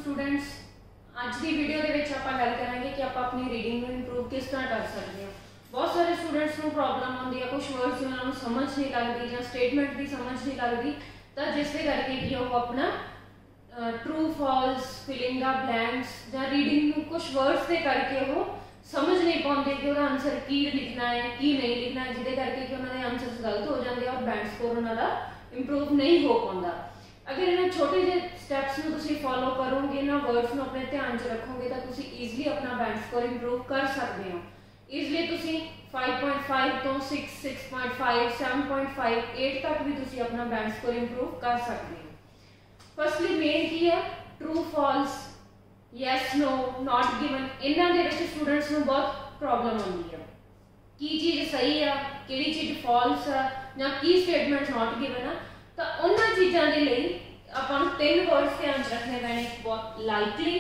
Students ਅੱਜ ਦੀ video ਦੇ ਵਿੱਚ ਆਪਾਂ ਗੱਲ ਕਰਾਂਗੇ ਕਿ ਆਪਾਂ ਆਪਣੀ ਰੀਡਿੰਗ ਨੂੰ ਇੰਪਰੂਵ ਕਿਸ ਤਰ੍ਹਾਂ ਕਰ ਸਕਦੇ ਹਾਂ। ਬਹੁਤ ਸਾਰੇ ਸਟੂडेंट्स ਨੂੰ ਪ੍ਰੋਬਲਮ ਆਉਂਦੀ ਹੈ, ਕੁਝ ਵਰਡਸ ਉਹਨਾਂ ਨੂੰ ਸਮਝ ਨਹੀਂ ਲੱਗਦੀ ਜਾਂ ਸਟੇਟਮੈਂਟ ਦੀ ਸਮਝ ਨਹੀਂ ਲੱਗਦੀ, ਤਾਂ ਜਿਸ ਦੇ ਕਰਕੇ ਕਿ ਉਹ ਆਪਣਾ true false filling the blanks ਜਾਂ रीडिंग ਨੂੰ कुछ वर्ड्स ਦੇ ਕਰਕੇ ਉਹ समझ नहीं पाते कि ਉਹਦਾ आंसर की लिखना है की नहीं लिखना है, ਜਿਹਦੇ ਕਰਕੇ ਕਿ ਉਹਨਾਂ ਦੇ ਆਨਸਰਸ ਗਲਤ ਹੋ ਜਾਂਦੇ ਆ और बैंड स्कोर ਉਹਨਾਂ ਦਾ इंप्रूव नहीं हो पाता। अगर इन्हें छोटे जे स्टैप्स में तुसी फॉलो करोगे ना, वर्ड्स ਨੂੰ अपने ध्यान च रखोगे तो तुसी ईजिली अपना बैंड स्कोर इंप्रूव कर सकते हो। ईजिली तुसी 5.5 तो 6, 6.5, 7.5, 8 तक भी तुसी अपना बैंड स्कोर इंप्रूव कर सकते हो। फर्स्टली मेन की है true false, yes no, not given. इन्हां दे विच स्टूडेंट्स नूं बहुत प्रॉब्लम आउंदी है की चीज़ सही है, किहड़ी चीज़ फॉल्स है जां की स्टेटमेंट नॉट गिवन है। तो उन्हां चीज़ां दे लई आपां नूं 3 वर्ड्स ध्यान च रखने पैणे। बहुत likely,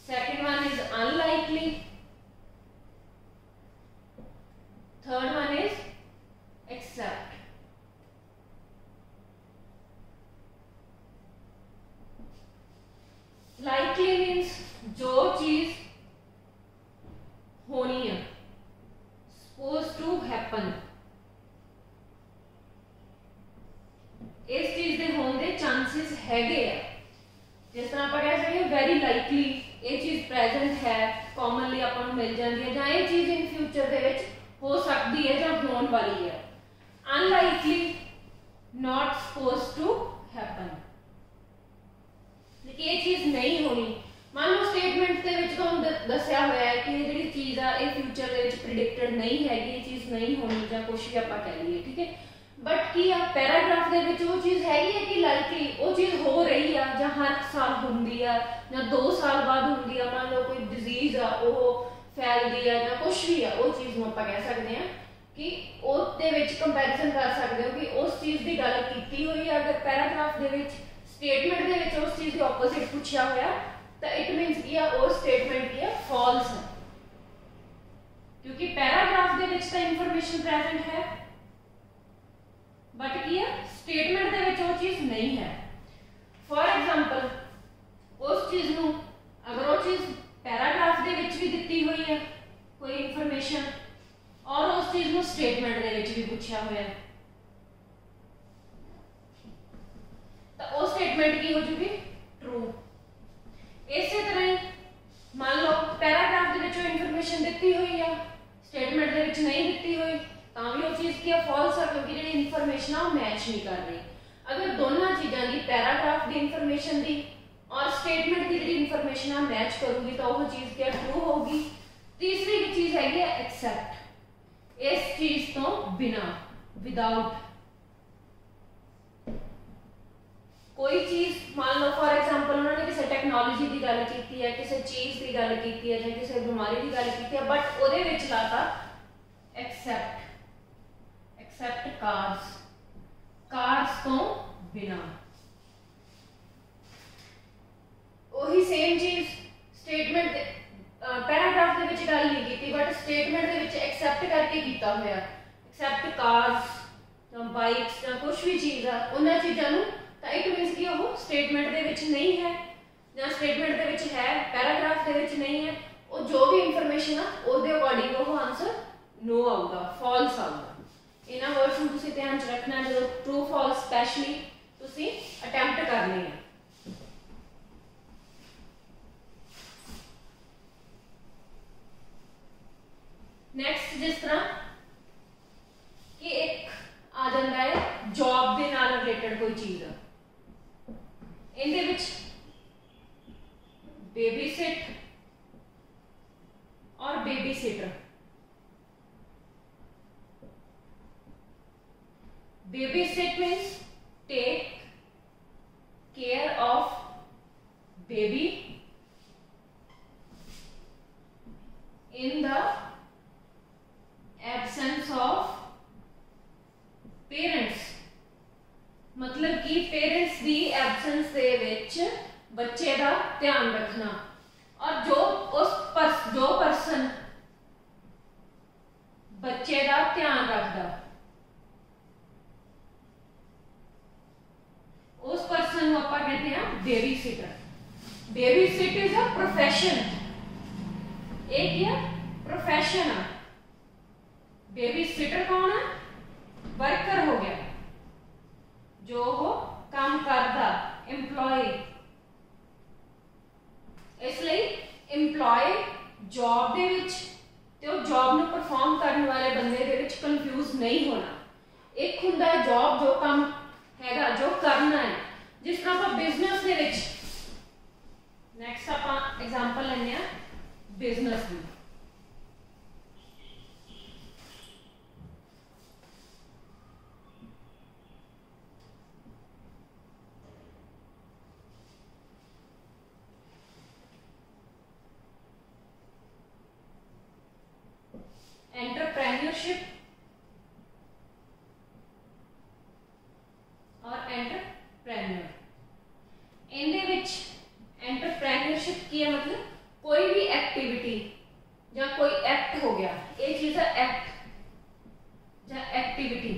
second one is unlikely, third one is except. Likely means जो चीज होनी है, सपोज टू हैपन, इस चीज के होने के चांसेस हैगे है। जिस तरह आप कह सकते वेरी लाइकली ये चीज प्रेजेंट है, कॉमनली आपको मिल जाती है, या ये चीज इन फ्यूचर दे विच हो सकती है या होने वाली है। Unlikely, not suppose to happen, ये चीज नहीं होनी। मान लो स्टेटमेंट के विच तुहानूं दस्सिया होया है कि ये चीज़ आ ये फ्यूचर के प्रिडिक्टेड नहीं हैगी, ये चीज़ नहीं होनी या कुछ भी आप कह लीए, ठीक है। बट की आ पैराग्राफ के विच वो चीज़ हैगी है कि लाइकली वो चीज़ हो रही है या हर साल होंदी है या 2 साल बाद होंदी है। मान लो कोई डिजीज आ वो फैलती है या कुछ भी है, वो चीज़ नूं आपां कह सकते हैं कि उसदे विच कंपैरिजन कर सकते हो कि उस चीज़ की गल कीती हुई है। अगर पैराग्राफ के विच स्टेटमेंट के विच उस चीज़ के ऑपोजिट पूछा होया तो इट मीनस की है उस स्टेटमेंट की है फॉल्स है, क्योंकि पैराग्राफ के विच तो इंफॉर्मेशन प्रेजेंट है बट की है स्टेटमेंट के विच वो चीज़ नहीं है। फॉर एग्जांपल उस चीज़ नूं अगर वो चीज़ पैराग्राफ के विच भी दिती हुई है कोई इंफॉर्मेशन और उस चीज़ नूं स्टेटमेंट के विच भी पूछा होया तो वो स्टेटमेंट की हो जूगी ट्रू। इस तरह ही मान लो पैराग्राफ के विच इंफॉर्मेशन दी हुई है, स्टेटमेंट के विच नहीं दी हुई, तो भी वो चीज़ की फॉल्स है, क्योंकि जी इंफॉर्मेशन आ मैच नहीं कर रही। अगर दोनों चीज़ों की पैराग्राफ की इंफॉर्मेशन की और स्टेटमेंट की जी इंफॉर्मेशन आ मैच करूँगी तो वह चीज़ क्या ट्रू होगी। तीसरी चीज़ हैगी एक्सेप्ट, इस चीज़ तो बिना, विदाउट। कोई चीज़ मान लो फॉर एग्जांपल उन्होंने किसी टेक्नोलॉजी की गल की है, किसी चीज़ की गल की है या किसी बीमारी की गल की है, बट वो लाता एक्सेप्ट, एक्सेप्ट कार्स, कार्स तो बिना। वही सेम चीज़ स्टेटमेंट पैराग्राफ के विच गल नहीं की बट स्टेटमेंट के विच एक्सेप्ट करके किया होया, एक्सेप्ट कार्स या बाइक्स या कुछ भी चीज़ है उन्होंने चीज़ों तो इट मीनस कि वो स्टेटमेंट के विच नहीं है या स्टेटमेंट के विच है पैराग्राफ के विच नहीं है, वो जो भी इंफॉर्मेशन है उसके अकॉर्डिंग वो आंसर नो आऊगा, फॉल्स आऊगा। इन्हां वर्ड्स नूं तुसीं ध्यान च रखना जो ट्रू फॉल्स स्पैशली तुसीं अटैम्प्ट करने हैं। नैक्सट जिस तरह कि एक आ जाता है जॉब के नाल रिलेटेड कोई चीज़ है, इहदे विच बेबी सिट और baby sitter. Baby sit means take care of baby in the absence of parents, मतलब कि पेरेंट्स की एब्सेंस दे विच बच्चे का ध्यान रखना। और जो पर्सन बच्चे का ध्यान रखता उस प्रोफेशन, एक ही प्रोफेशन है। बेबी सिटर कौन है? वर्कर हो गया, जो वो काम करता, एम्प्लॉय। इसलिए एम्प्लॉय जॉब दे विच ते वो जॉब नूं परफॉर्म करने वाले बंदे दे विच कंफ्यूज नहीं होना। एक हुंदा जॉब जो काम हैगा जो करना है, जिस तरह आप बिजनेस दे विच, नैक्सट आप एग्जांपल लैंदे आ बिजनेस दी। एंटरप्रेन्योरशिप और एंटरप्रेन्योर, इनदे विच एंटरप्रेन्योरशिप की है मतलब कोई भी एक्टिविटी या कोई एक्ट हो गया, ये चीज है एक्ट या एक्टिविटी,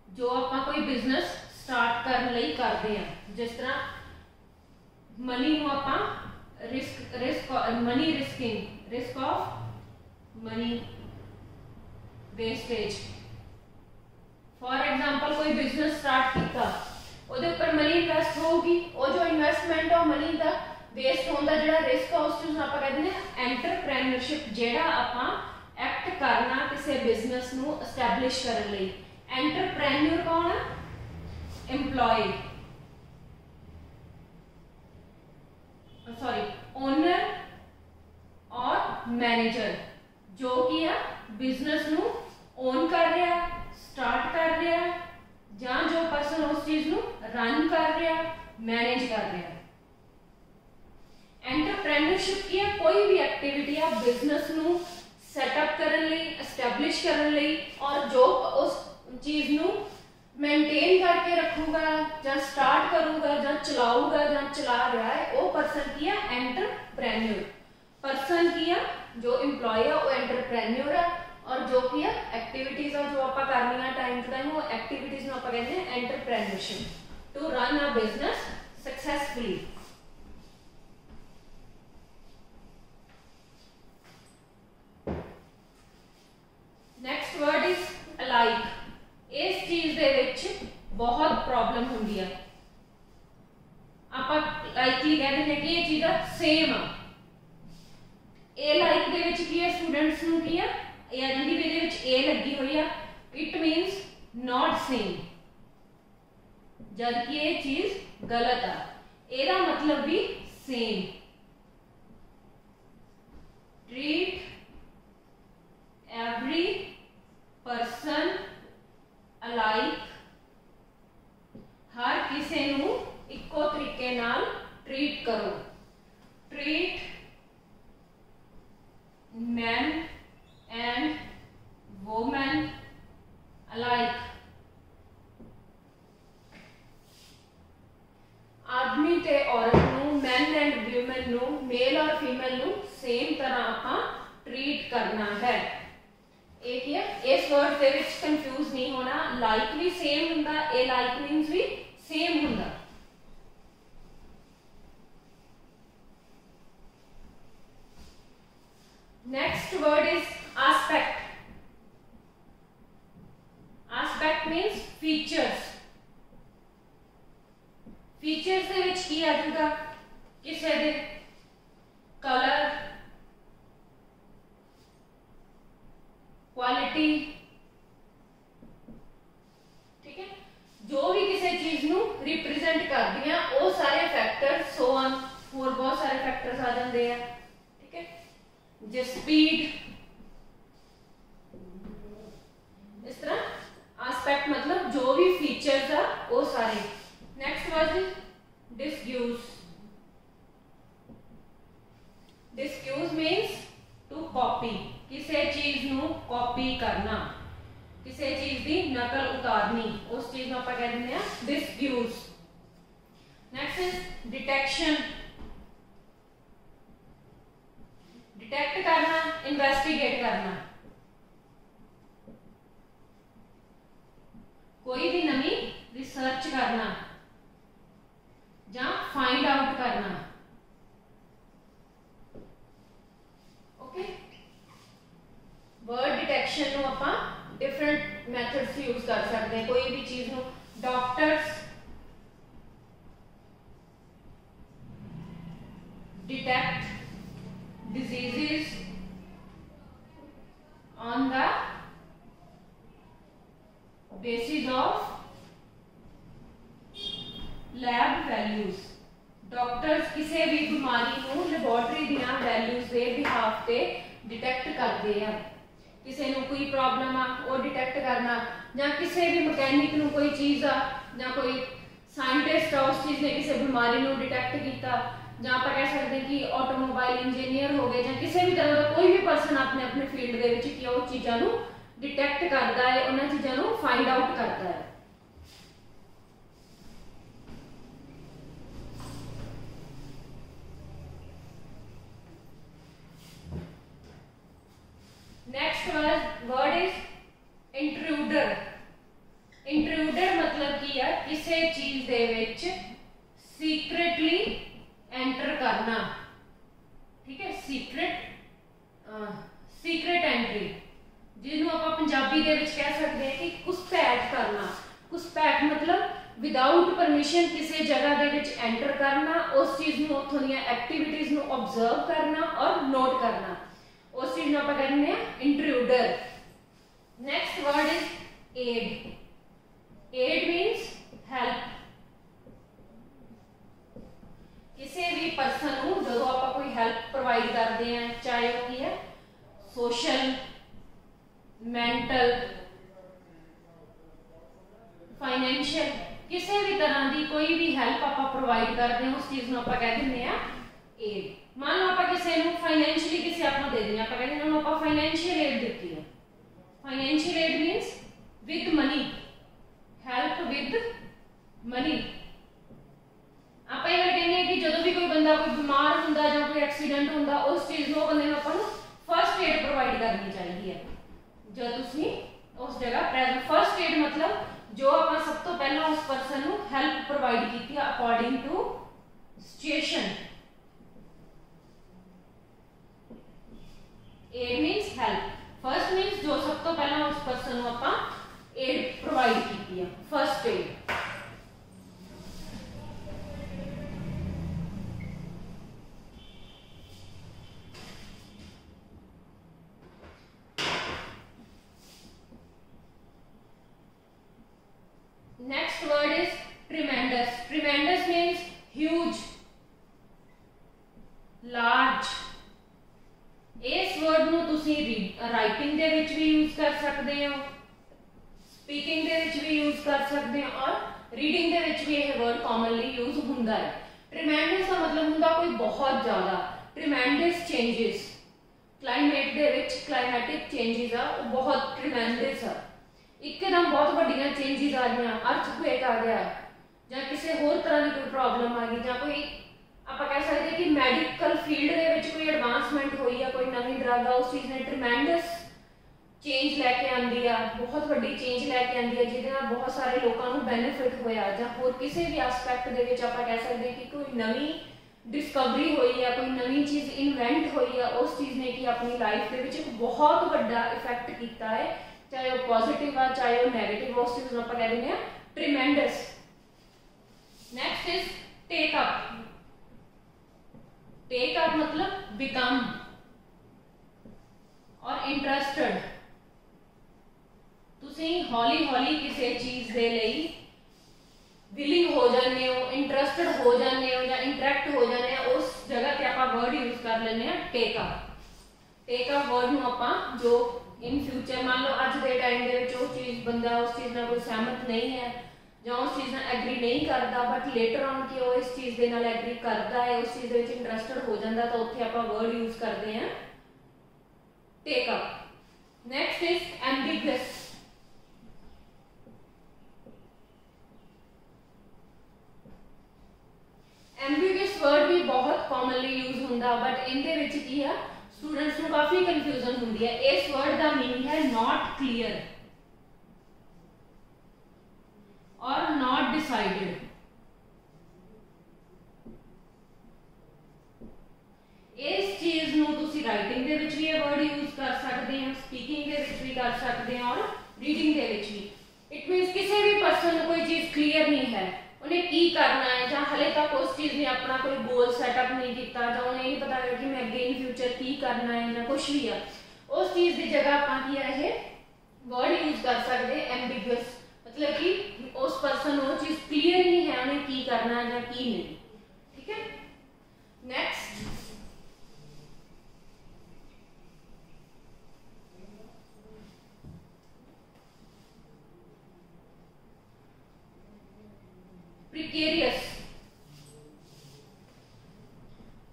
जो आप कोई बिजनेस स्टार्ट करने लई करते हैं। जिस तरह मनी नूं आपां money risking, risk of money wastage. For example कोई बिजनेस स्टार्ट किया, ਉਹਦੇ ਉੱਪਰ ਮਨੀ ਇਨਵੈਸਟ ਹੋਊਗੀ, ਉਹ ਜੋ ਇਨਵੈਸਟਮੈਂਟ ਆ ਮਨੀ ਦਾ ਵੇਸਟ ਹੋਣ ਦਾ ਜਿਹੜਾ ਰਿਸਕ ਆ ਉਸ ਨੂੰ ਆਪਾਂ ਕਹਿੰਦੇ ਨੇ ਐਂਟਰਪ੍ਰੈਨਿਓਰਸ਼ਿਪ। ਜਿਹੜਾ ਆਪਾਂ ਐਕਟ ਕਰਨਾ ਕਿਸੇ ਬਿਜ਼ਨਸ ਨੂੰ ਐਸਟੈਬਲਿਸ਼ ਕਰਨ ਲਈ। ਐਂਟਰਪ੍ਰੈਨਿਓਰ ਕੌਣ ਹੈ? एम्प्लॉय, सॉरी ओनर और मैनेजर, जो कि है बिजनेस नू ओन कर रहा, स्टार्ट कर रहा, या जो पर्सन उस चीज नू रन कर रहा, मैनेज कर रहा। एंटरप्रेन्योरशिप की है कोई भी एक्टिविटी आप बिजनेस नू सैटअप करने लई, एस्टैब्लिश करने लई, और जो उस चीज नू मेनटेन करके रखूगा या स्टार्ट करूंगा या चलाऊगा या चला रहा है, वो पर्सन की है एंटरप्रेन्योर। पर्सन की है जो एम्प्लॉय है वो एंटरप्रेन्योर है, और जो की है एक्टिविटीज है जो आप करनी है टाइम टू टाइम, वो एक्टिविटीज में आप कहते हैं entrepreneurship to run a business successfully. Next word is alike. इस चीज दे विच बहुत प्रॉब्लम होंदी है। आप लाइकली कह देंगे कि ये चीज same uh. A like they विच की है स्टूडेंट्स नूं की है ए आ जांदी, इहदे विच ए लगी हुई है, इट मीन्स नॉट सेम, जबकि ये चीज गलत आ। एदा मतलब भी same. Treat every person alike, हर किसी नू इको तरीके नाल ट्रीट करो। Treat man and women alike, आदमी ते औरत नू, मैन एंड वुमेन नू, मेल और फीमेल नू सेम तरह आपां ट्रीट करना है। एक ही है, इस वर्ड दे विच कंफ्यूज नहीं होना। लाइक भी सेम हुंदा, ए लाइक मीन्स भी सेम हुंदा। Next word is aspect. Aspect means features. Features दे विच की आ जाएगा? किसी दे कलर, क्वालिटी, ठीक है, जो भी किसी चीज नू रिप्रेजेंट करती हैं वो सारे फैक्टर, सो ऑन, और बहुत सारे फैक्टर्स आ जाते हैं। ठीक है, जो स्पीड, इस तरह आस्पेक्ट मतलब जो भी फीचर्स है वो सारे। Next word is discuss. Discuss means to copy, किसी चीज नू कॉपी करना, किसी चीज की नकल उतारनी, उस चीज में आप कह देंगे discuss. Next is detection. Detect करना, इन्वेस्टिगेट करना, कोई भी नवी रिसर्च करना या फाइंड फाइंड आउट करना। ओके, वर्ड डिटेक्शन ਨੂੰ ਆਪਾਂ डिफरेंट मैथड्स यूज कर सकते हैं। कोई भी चीज ਨੂੰ doctors detect diseases on the basis of lab values। Doctors किसी भी बीमारी को लैबोरेटरी दियां वैल्यूज के बिहाफ से डिटेक्ट करते हैं। किसी को कोई प्रॉब्लम आ वो डिटेक्ट करना, या किसी भी मकैनिक को कोई चीज़ आ, या कोई साइंटिस्ट आ उस चीज़ ने किसी बीमारी को डिटेक्ट किया, ਜਾਂ ਆਪਾਂ ਕਹਿ ਸਕਦੇ ਹਾਂ ਕਿ ਆਟੋਮੋਬਾਈਲ ਇੰਜੀਨੀਅਰ ਹੋ ਗਏ ਜਾਂ ਕਿਸੇ ਵੀ ਤਰ੍ਹਾਂ ਦਾ ਕੋਈ ਵੀ ਪਰਸਨ ਆਪਣੇ ਆਪਣੇ ਫੀਲਡ ਦੇ ਵਿੱਚ ਕਿ ਉਹ ਚੀਜ਼ਾਂ ਨੂੰ ਡਿਟੈਕਟ ਕਰਦਾ ਹੈ, ਉਹਨਾਂ ਚੀਜ਼ਾਂ ਨੂੰ ਫਾਈਂਡ ਆਊਟ ਕਰਦਾ ਹੈ। Next word is intruder. Intruder मतलब की है किसी चीज दे विच सीक्रेटली एंटर करना। ठीक है, सीक्रेट एंट्री जिन्होंने आप पंजाबी दे विच कह सकते हैं कि घुसपैठ करना। घुसपैठ मतलब विदाउट परमिशन किसी जगह दे विच एंटर करना, उस चीज़ नूं उत्थों दीयां एक्टिविटीज़ नूं ऑब्जर्व करना और नोट करना, उस चीज़ नूं आपां कहते हैं intruder. Next word is aid. Aid means help. किसी भी परसन को जो आप कोई हेल्प प्रोवाइड करते हैं, चाहे वो की है सोशल, मेंटल, फाइनेंशियल, किसी भी तरह की कोई भी हेल्प आप प्रोवाइड करते हैं उस चीज़ को आप कह दें एड। मान लो आप किसी को फाइनेंशियली किसी आप दे दें, आप कहते हैं आप फाइनेंशियल एड दी है। Financial aid मीनस with money, help with money. आप ये कहते हैं कि जो भी कोई बंदा कोई बीमार होंदा या कोई एक्सीडेंट होंदा उस चीज़ को बंदे को फर्स्ट एड प्रोवाइड करनी चाहिए है। जो तुसी उस जगह प्रेजेंट फर्स्ट एड मतलब जो आप सब तो पहला उस परसन को हेल्प प्रोवाइड की according to situation. Aid means help. First means जो सब तो पहला उस परसन को आप एड प्रोवाइड की है, first aid. Next word is tremendous. Tremendous means huge, large। इस वर्ड ਨੂੰ ਤੁਸੀਂ ਰਾਈਟਿੰਗ ਦੇ ਵਿੱਚ ਵੀ ਯੂਜ਼ ਕਰ ਸਕਦੇ ਹੋ, ਸਪੀਕਿੰਗ ਦੇ ਵਿੱਚ ਵੀ ਯੂਜ਼ ਕਰ ਸਕਦੇ ਹੋ ਔਰ ਰੀਡਿੰਗ ਦੇ ਵਿੱਚ ਵੀ ਇਹ ਵਰਡ ਕਾਮਨਲੀ ਯੂਜ਼ ਹੁੰਦਾ ਹੈ। ट्रिमेंडस ਦਾ ਮਤਲਬ ਹੁੰਦਾ ਕੋਈ ਬਹੁਤ ਜ਼ਿਆਦਾ। ट्रिमेंडस चेंजेस क्लाइमेट ਦੇ ਵਿੱਚ क्लाइमेटिक चेंजेस आ वो बहुत ट्रिमेंडस आ। एकदम बहुत वड्डियां चेंजेस आ गई, अर्थक्वेक आ गया ਜਾਂ ਕਿਸੇ ਹੋਰ तरह की कोई प्रॉब्लम आ गई ਜਾਂ कोई आप कह सकते हैं कि मैडिकल फील्ड दे विच कोई एडवांसमेंट हुई है, कोई नवी ड्रग आ, उस चीज़ ने ट्रिमेंडस चेंज लैके आंदी है, बहुत वड्डी चेंज लैके आंदी है जिहदे नाल बहुत सारे लोगों को बेनिफिट होया ਜਾਂ होर किसी भी एस्पैक्ट दे विच आप कह सकते हैं कि कोई नवी डिस्कवरी हुई है, कोई नवी चीज़ इन्वेंट हुई है, उस चीज़ ने कि अपनी लाइफ के विच एक बहुत वड्डा इफेक्ट किया है, चाहे वो पॉजिटिव आ चाहे वो नैगेटिव, उस चीज़ को आप कह देंगे tremendous. Next is take up. Take up मतलब बिकम और इंटरस्टेड। तुसी हौली हौली किसी चीज़ दे लई विलिंग हो जाने हो, इंटरस्टेड हो जाने हो या इंटरैक्ट हो जाने हो, उस जगह पे आप वर्ड यूज कर लेने take up. Take up word ਨੂੰ ਆਪਾਂ जो इन फ्यूचर मान लो अज के टाइम के वो चीज़ बंदा उस चीज़ में कोई सहमत नहीं है या उस चीज़ में एग्री नहीं करता, बट लेटर ऑन कि वो इस चीज़ के नाल एग्री करता है, उस चीज़ के इंटरस्टेड हो जाता, तो उत्थे आप वर्ड यूज करते हैं take up. Next is ambiguous. Ambiguous word भी बहुत कॉमनली यूज होंदा, बट इनदे विच की है स्टूडेंट्स को काफी कंफ्यूजन होती है। इस वर्ड का मीनिंग है नॉट क्लियर और नॉट डिसाइडेड। राइटिंग दे विच भी ये वर्ड यूज कर सकते हैं, स्पीकिंग दे विच भी कर सकते हैं और रीडिंग दे विच भी। इट मीनस किसी भी पर्सन को कोई चीज़ क्लीयर नहीं है, उन्हें की करना है, ਜਾਂ हले तक उस चीज़ ने अपना कोई गोल सैटअप नहीं किया, ਜਾਂ उन्हें नहीं पता है कि मैं अगे इन फ्यूचर की करना है ਜਾਂ कुछ भी है, उस चीज़ की जगह आप ये वर्ड यूज कर सकते एम्बिगुअस, मतलब कि उस पर्सन को चीज़ क्लीयर नहीं है उन्हें की करना है या की नहीं। ठीक है, नेक्स्ट प्रिकेरियस।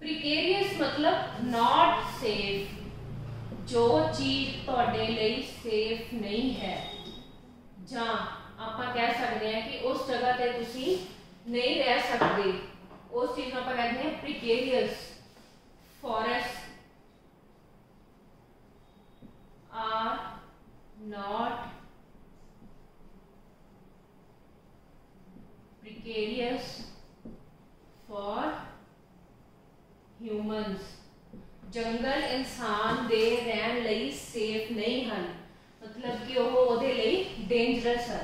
प्रिकेरियस मतलब नॉट सेफ, जो चीज तुहाडे लई सेफ नहीं है, जां आपां कह सकते हैं कि उस जगह ते तुसी नहीं रह सकते, उस चीज को आपां कहते हैं precarious. Forest are not precarious for humans, जंगल इंसान दे रहन लई सेफ नहीं हैं, मतलब कि वो ओदे लई डेंजरस है।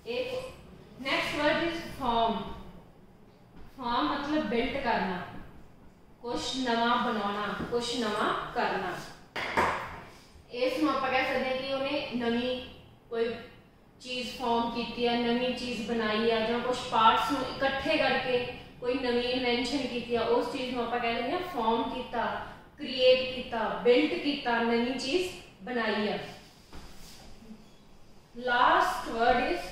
एक next word is form. Form मतलब बिल्ट करना, कुछ नवा बनाना, कुछ नवा करना। इस आप कह सकते हैं कि उन्हें नवी कोई चीज़ फॉर्म की है, नवी चीज़ बनाई है, जो कुछ पार्ट्स में इकट्ठे करके कोई नवी इन्वेंशन की है, उस चीज़ को आप कह सकते हैं फॉर्म किया, क्रिएट किया, बिल्ट किया, नवी चीज़ बनाई है। Last word is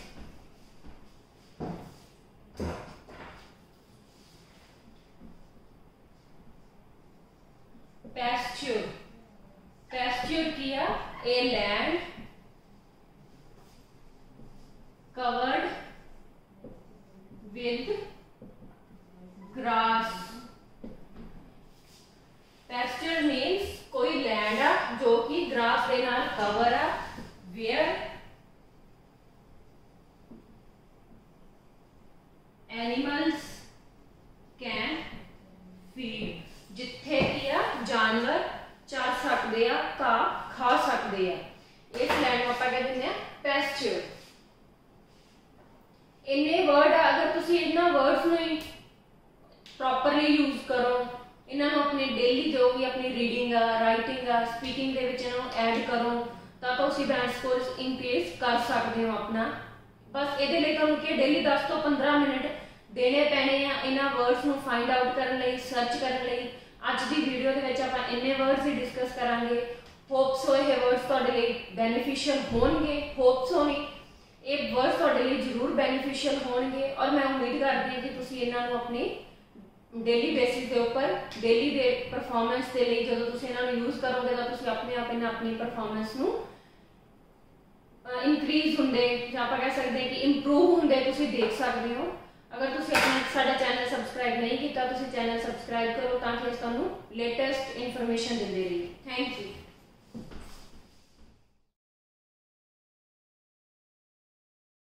pasture। pasture किया a land covered with grass। pasture means कोई लैंड है जो कि ग्रास के नाल कवर है, where animals can feed, जिथे किया जानवर चल सकते हैं, घाह खा सकते हैं, इस लैंड को आप कह देते हैं पैस्चर। इन्ने वर्ड अगर तुसी इन्हां वर्ड्स नूं प्रॉपरली यूज करो, इन्हां नूं अपनी डेली जो भी अपनी रीडिंग राइटिंग स्पीकिंग दे विच इन्हां नूं ऐड करो तां तुसी बैंड स्कोर इंक्रीज कर सकते हो अपना। बस ये लिए तुहानूं कि डेली 10 तो 15 मिनट देने पैने आ इन्हां वर्ड्स नूं फाइंड आउट करने लई, सर्च करने लई। अज की वीडियो के विच आपां इन्ने वर्ड्स ही डिस्कस करांगे। होप सो ये वर्ड्स तुहाडे लई बेनीफिशियल होणगे, होप सो नहीं ये वर्ड्स तुहाडे लई जरूर बेनीफिशियल होणगे, और मैं उम्मीद करती हूँ कि तुसीं इन्हां नूं अपनी डेली बेसिस के उपर डेली के परफॉर्मेंस के लिए जो तुसीं इन्हां नूं यूज करोगे तो तुसीं अपने आप इन्हां अपनी परफॉर्मेंस नूं इंक्रीज होंदे जां आपां कह सकते हैं कि इंप्रूव होंदे तुसीं देख सकते हो। अगर तुसीं अपना साडा चैनल सबसक्राइब नहीं किया, तुसीं चैनल सबसक्राइब करो ताकि असीं तुहानूं लेटेस्ट इन्फॉर्मेशन दिंदे रहिए। Thank you.